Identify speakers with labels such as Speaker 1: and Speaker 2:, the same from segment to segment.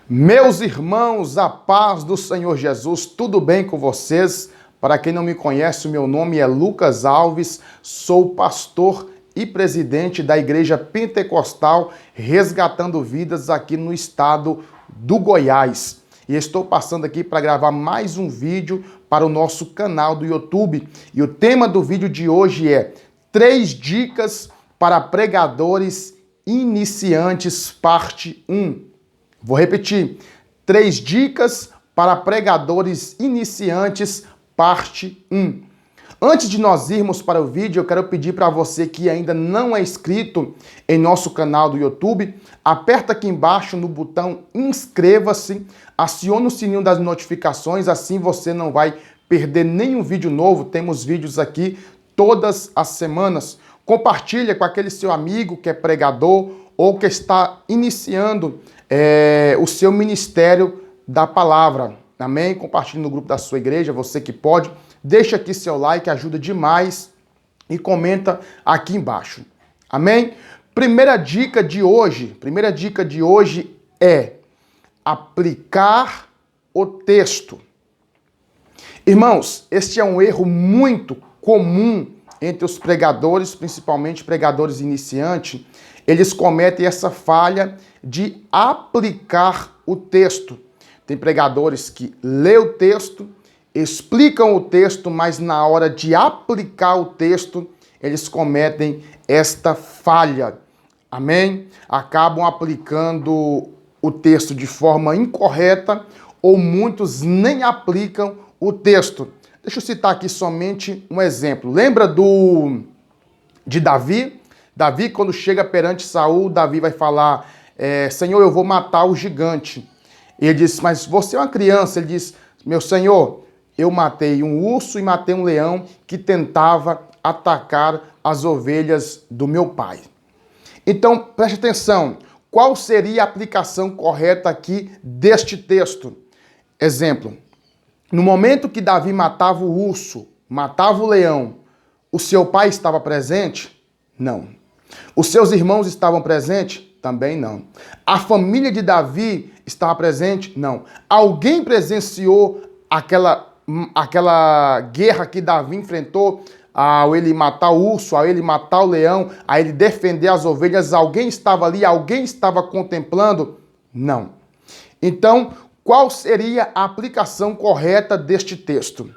Speaker 1: Meus irmãos, a paz do Senhor Jesus, tudo bem com vocês? Para quem não me conhece, o meu nome é Lucas Alves, sou pastor e presidente da Igreja Pentecostal Resgatando Vidas aqui no estado do Goiás. E estou passando aqui para gravar mais um vídeo para o nosso canal do YouTube. E o tema do vídeo de hoje é 3 dicas para pregadores iniciantes, parte 1. Vou repetir, 3 dicas para pregadores iniciantes, parte 1. Antes de nós irmos para o vídeo, eu quero pedir para você que ainda não é inscrito em nosso canal do YouTube, aperta aqui embaixo no botão inscreva-se, acione o sininho das notificações, assim você não vai perder nenhum vídeo novo. Temos vídeos aqui todas as semanas. Compartilha com aquele seu amigo que é pregador ou que está iniciando o seu ministério da palavra. Amém? Compartilhe no grupo da sua igreja, você que pode. Deixa aqui seu like, ajuda demais. E comenta aqui embaixo. Amém? Primeira dica de hoje é aplicar o texto. Irmãos, este é um erro muito comum entre os pregadores, principalmente pregadores iniciantes. Eles cometem essa falha de aplicar o texto. Tem pregadores que lêem o texto, explicam o texto, mas na hora de aplicar o texto, eles cometem esta falha. Amém? Acabam aplicando o texto de forma incorreta ou muitos nem aplicam o texto. Deixa eu citar aqui somente um exemplo. Lembra de Davi? Davi, quando chega perante Saul, Davi vai falar, Senhor, eu vou matar o gigante. Ele diz, mas você é uma criança. Ele diz, meu Senhor, eu matei um urso e matei um leão que tentava atacar as ovelhas do meu pai. Então, preste atenção, qual seria a aplicação correta aqui deste texto? Exemplo, no momento que Davi matava o urso, matava o leão, o seu pai estava presente? Não. Os seus irmãos estavam presentes? Também não. A família de Davi estava presente? Não. Alguém presenciou aquela guerra que Davi enfrentou ao ele matar o urso, ao ele matar o leão, a ele defender as ovelhas? Alguém estava ali? Alguém estava contemplando? Não. Então, qual seria a aplicação correta deste texto?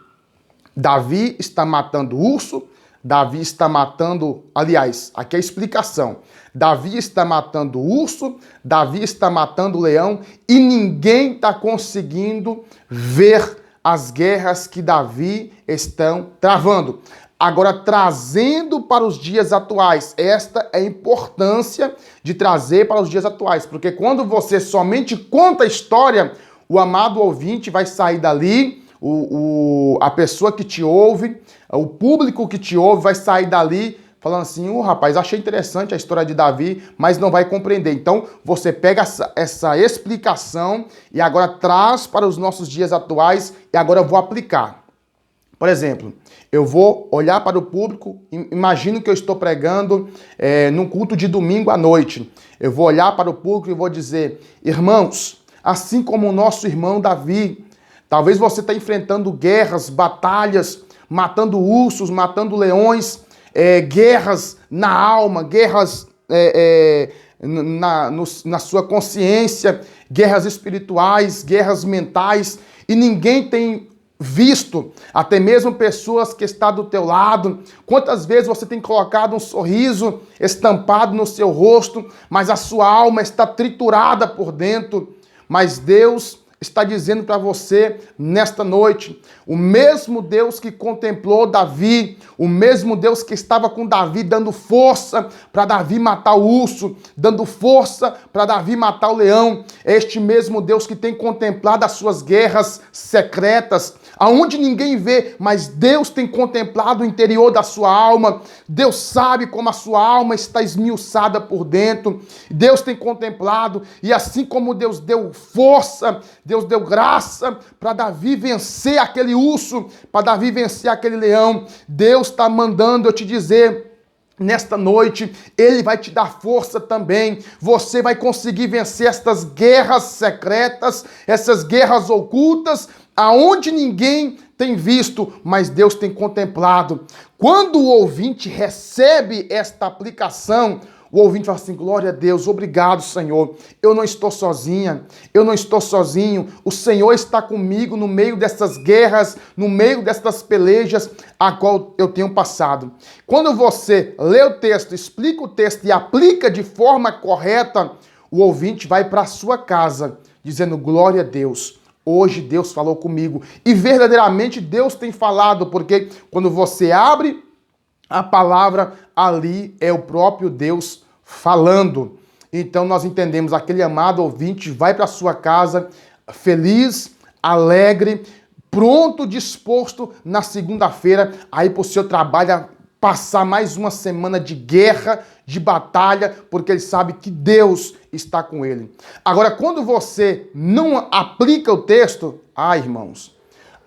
Speaker 1: Davi está matando o urso, Davi está matando, aliás, aqui é a explicação. Davi está matando o urso, Davi está matando o leão e ninguém está conseguindo ver as guerras que Davi estão travando. Agora, trazendo para os dias atuais, esta é a importância de trazer para os dias atuais, porque quando você somente conta a história, o amado ouvinte vai sair dali, a pessoa que te ouve, o público que te ouve vai sair dali falando assim, rapaz, achei interessante a história de Davi, mas não vai compreender. Então, você pega essa explicação e agora traz para os nossos dias atuais e agora eu vou aplicar. Por exemplo, eu vou olhar para o público, imagino que eu estou pregando num culto de domingo à noite. Eu vou olhar para o público e vou dizer, irmãos, assim como o nosso irmão Davi, talvez você está enfrentando guerras, batalhas, matando ursos, matando leões, guerras na alma, guerras na sua consciência, guerras espirituais, guerras mentais, e ninguém tem visto, até mesmo pessoas que estão do teu lado. Quantas vezes você tem colocado um sorriso estampado no seu rosto, mas a sua alma está triturada por dentro? Mas Deus está dizendo para você nesta noite, o mesmo Deus que contemplou Davi, o mesmo Deus que estava com Davi dando força para Davi matar o urso, dando força para Davi matar o leão, é este mesmo Deus que tem contemplado as suas guerras secretas, aonde ninguém vê, mas Deus tem contemplado o interior da sua alma. Deus sabe como a sua alma está esmiuçada por dentro. Deus tem contemplado, e assim como Deus deu força, Deus deu graça para Davi vencer aquele urso, para Davi vencer aquele leão, Deus está mandando eu te dizer, nesta noite, Ele vai te dar força também. Você vai conseguir vencer estas guerras secretas, essas guerras ocultas, aonde ninguém tem visto, mas Deus tem contemplado. Quando o ouvinte recebe esta aplicação, o ouvinte fala assim: glória a Deus, obrigado, Senhor. Eu não estou sozinha, eu não estou sozinho. O Senhor está comigo no meio dessas guerras, no meio dessas pelejas a qual eu tenho passado. Quando você lê o texto, explica o texto e aplica de forma correta, o ouvinte vai para a sua casa dizendo: glória a Deus. Hoje Deus falou comigo. E verdadeiramente Deus tem falado, porque quando você abre a palavra, ali é o próprio Deus falando. Então nós entendemos, aquele amado ouvinte vai para sua casa feliz, alegre, pronto, disposto na segunda-feira a ir para o seu trabalho, passar mais uma semana de guerra, de batalha, porque ele sabe que Deus está com ele. Agora, quando você não aplica o texto, irmãos,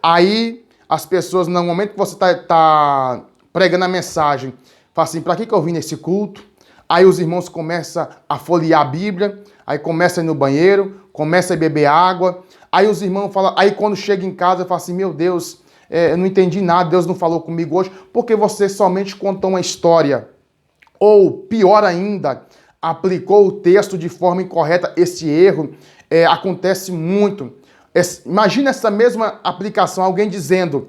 Speaker 1: aí as pessoas, no momento que você está pregando a mensagem, fala assim: para que eu vim nesse culto? Aí os irmãos começam a folhear a Bíblia, aí começam a ir no banheiro, começam a beber água, aí os irmãos falam, aí quando chega em casa, fala assim: meu Deus, eu não entendi nada, Deus não falou comigo hoje, porque você somente contou uma história. Ou, pior ainda, aplicou o texto de forma incorreta. Esse erro acontece muito. Imagina essa mesma aplicação, alguém dizendo: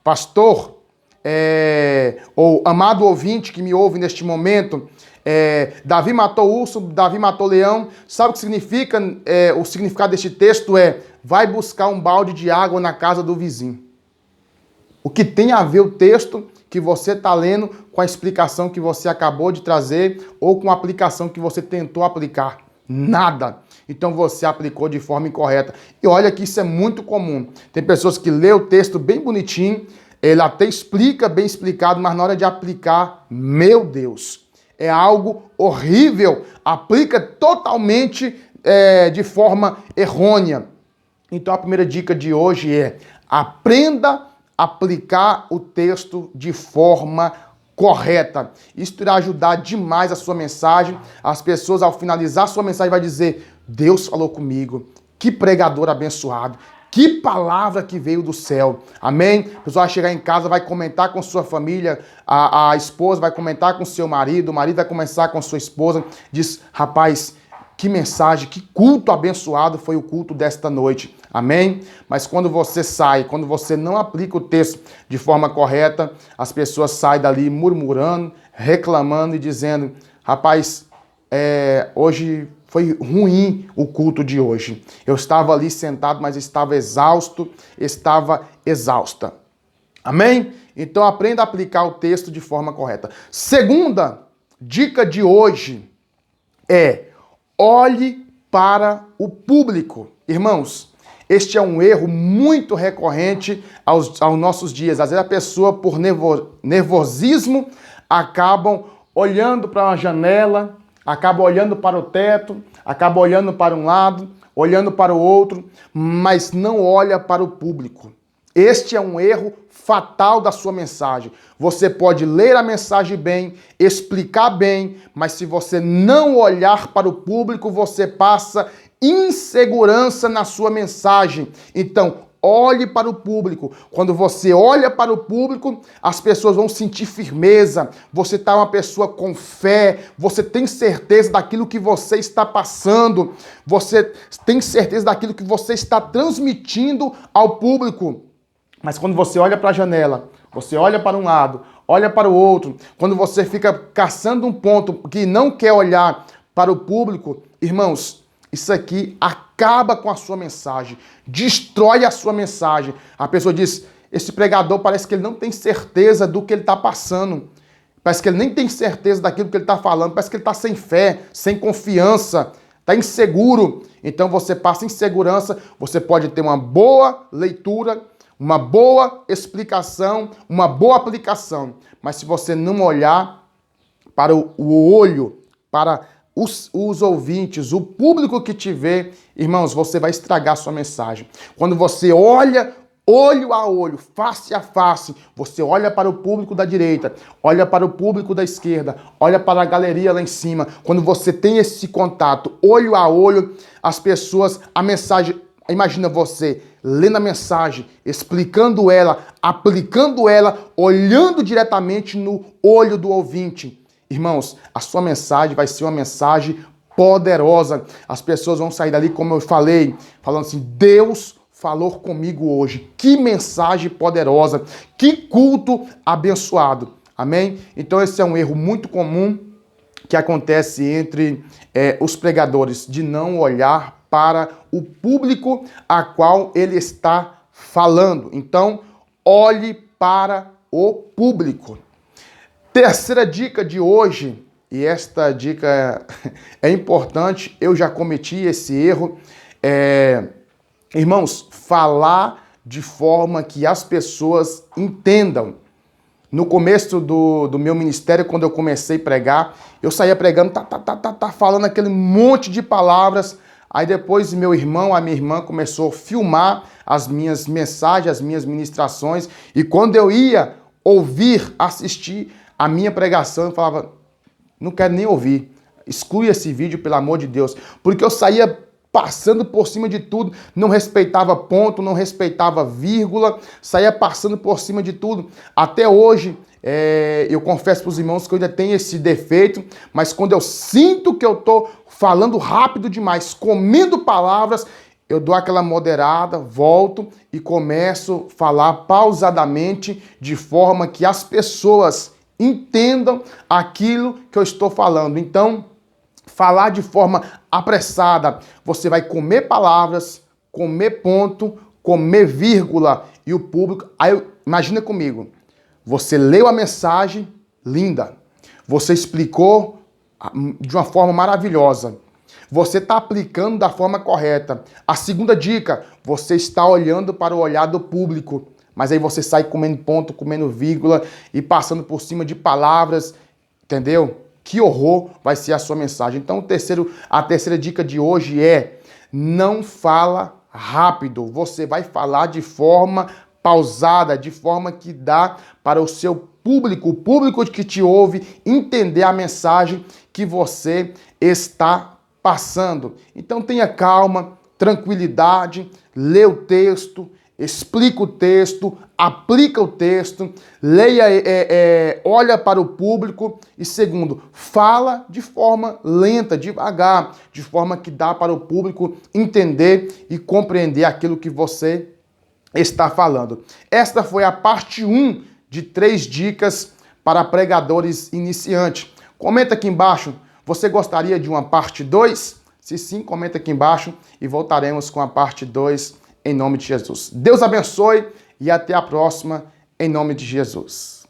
Speaker 1: pastor, ou amado ouvinte que me ouve neste momento, Davi matou urso, Davi matou leão. Sabe o que significa? O significado deste texto é: vai buscar um balde de água na casa do vizinho. O que tem a ver o texto que você está lendo com a explicação que você acabou de trazer ou com a aplicação que você tentou aplicar? Nada. Então você aplicou de forma incorreta. E olha que isso é muito comum. Tem pessoas que lê o texto bem bonitinho, ele até explica bem explicado, mas na hora de aplicar, meu Deus, é algo horrível. Aplica totalmente de forma errônea. Então a primeira dica de hoje é: aprenda a aplicar o texto de forma correta. Isso irá ajudar demais a sua mensagem. As pessoas, ao finalizar a sua mensagem, vai dizer: Deus falou comigo. Que pregador abençoado. Que palavra que veio do céu. Amém? A pessoa vai chegar em casa, vai comentar com sua família, a esposa vai comentar com seu marido, o marido vai conversar com sua esposa, diz: rapaz, que mensagem, que culto abençoado foi o culto desta noite. Amém? Mas quando você sai, quando você não aplica o texto de forma correta, as pessoas saem dali murmurando, reclamando e dizendo: rapaz, hoje foi ruim o culto de hoje. Eu estava ali sentado, mas estava exausto, estava exausta. Amém? Então aprenda a aplicar o texto de forma correta. Segunda dica de hoje é: olhe para o público. Irmãos, este é um erro muito recorrente aos nossos dias. Às vezes a pessoa, por nervosismo, acabam olhando para uma janela, acaba olhando para o teto, acaba olhando para um lado, olhando para o outro, mas não olha para o público. Este é um erro fatal da sua mensagem. Você pode ler a mensagem bem, explicar bem, mas se você não olhar para o público, você passa insegurança na sua mensagem. Então, olhe para o público. Quando você olha para o público, as pessoas vão sentir firmeza. Você está uma pessoa com fé. Você tem certeza daquilo que você está passando. Você tem certeza daquilo que você está transmitindo ao público. Mas quando você olha para a janela, você olha para um lado, olha para o outro, quando você fica caçando um ponto que não quer olhar para o público, irmãos, isso aqui acaba com a sua mensagem, destrói a sua mensagem. A pessoa diz: esse pregador parece que ele não tem certeza do que ele está passando. Parece que ele nem tem certeza daquilo que ele está falando. Parece que ele está sem fé, sem confiança, está inseguro. Então você passa insegurança, você pode ter uma boa leitura, uma boa explicação, uma boa aplicação. Mas se você não olhar para o olho, para os ouvintes, o público que te vê, irmãos, você vai estragar a sua mensagem. Quando você olha olho a olho, face a face. Você olha para o público da direita, olha para o público da esquerda, olha para a galeria lá em cima. Quando você tem esse contato, olho a olho, as pessoas, a mensagem, imagina você lendo a mensagem, explicando ela, aplicando ela, olhando diretamente no olho do ouvinte. Irmãos, a sua mensagem vai ser uma mensagem poderosa. As pessoas vão sair dali, como eu falei, falando assim, Deus falou comigo hoje. Que mensagem poderosa, que culto abençoado. Amém? Então esse é um erro muito comum que acontece entre os pregadores, de não olhar para o público a qual ele está falando. Então, olhe para o público. Terceira dica de hoje, e esta dica é importante, eu já cometi esse erro, irmãos, falar de forma que as pessoas entendam. No começo do meu ministério, quando eu comecei a pregar, eu saía pregando, falando aquele monte de palavras. Aí depois a minha irmã começou a filmar as minhas mensagens, as minhas ministrações. E quando eu ia assistir a minha pregação, eu falava, não quero nem ouvir. Exclui esse vídeo, pelo amor de Deus. Porque eu saía passando por cima de tudo, não respeitava ponto, não respeitava vírgula, saía passando por cima de tudo. Até hoje, eu confesso para os irmãos que eu ainda tenho esse defeito, mas quando eu sinto que eu estou falando rápido demais, comendo palavras, eu dou aquela moderada, volto e começo a falar pausadamente, de forma que as pessoas entendam aquilo que eu estou falando. Então, falar de forma apressada, você vai comer palavras, comer ponto, comer vírgula, e o público... Aí, imagina comigo, você leu a mensagem, linda, você explicou de uma forma maravilhosa, você está aplicando da forma correta. A segunda dica, você está olhando para o olhar do público, mas aí você sai comendo ponto, comendo vírgula e passando por cima de palavras, entendeu? Que horror vai ser a sua mensagem. Então, a terceira dica de hoje é: não fala rápido. Você vai falar de forma pausada, de forma que dá para o seu público, o público que te ouve, entender a mensagem que você está passando. Então, tenha calma, tranquilidade, lê o texto, explica o texto, aplica o texto, leia, olha para o público e, segundo, fala de forma lenta, devagar, de forma que dá para o público entender e compreender aquilo que você está falando. Esta foi a parte 1 de 3 dicas para pregadores iniciantes. Comenta aqui embaixo, você gostaria de uma parte 2? Se sim, comenta aqui embaixo e voltaremos com a parte 2 em nome de Jesus. Deus abençoe e até a próxima, em nome de Jesus.